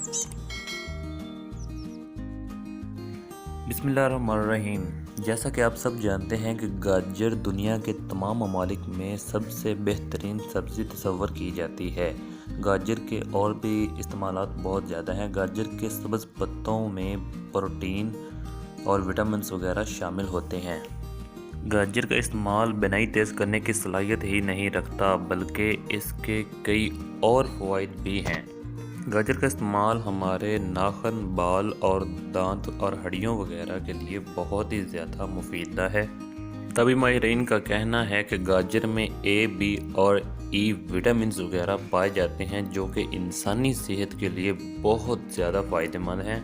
بسم اللہ الرحمن الرحیم۔ جیسا کہ آپ سب جانتے ہیں کہ گاجر دنیا کے تمام ممالک میں سب سے بہترین سبزی تصور کی جاتی ہے۔ گاجر کے اور بھی استعمالات بہت زیادہ ہیں۔ گاجر کے سبز پتوں میں پروٹین اور وٹامنز وغیرہ شامل ہوتے ہیں۔ گاجر کا استعمال بینائی تیز کرنے کی صلاحیت ہی نہیں رکھتا بلکہ اس کے کئی اور فوائد بھی ہیں۔ گاجر کا استعمال ہمارے ناخن، بال اور دانت اور ہڈیوں وغیرہ کے لیے بہت ہی زیادہ مفید ہے۔ طبی ماہرین کا کہنا ہے کہ گاجر میں اے، بی اور ای وٹامنز وغیرہ پائے جاتے ہیں جو کہ انسانی صحت کے لیے بہت زیادہ فائدہ مند ہیں۔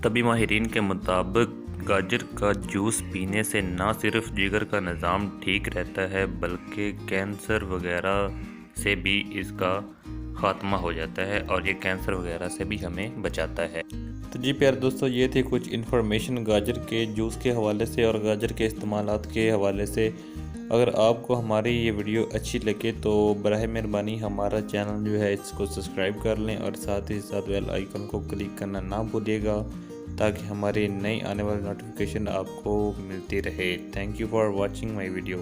طبی ماہرین کے مطابق گاجر کا جوس پینے سے نہ صرف جگر کا نظام ٹھیک رہتا ہے بلکہ کینسر وغیرہ سے بھی اس کا خاتمہ ہو جاتا ہے اور یہ کینسر وغیرہ سے بھی ہمیں بچاتا ہے۔ تو جی پیارے دوستو، یہ تھی کچھ انفارمیشن گاجر کے جوس کے حوالے سے اور گاجر کے استعمالات کے حوالے سے۔ اگر آپ کو ہماری یہ ویڈیو اچھی لگے تو براہ مہربانی ہمارا چینل جو ہے اس کو سبسکرائب کر لیں اور ساتھ ہی ساتھ بیل آئیکن کو کلک کرنا نہ بھولیے گا تاکہ ہماری نئی آنے والی نوٹیفیکیشن آپ کو ملتی رہے۔ Thank you for watching my video.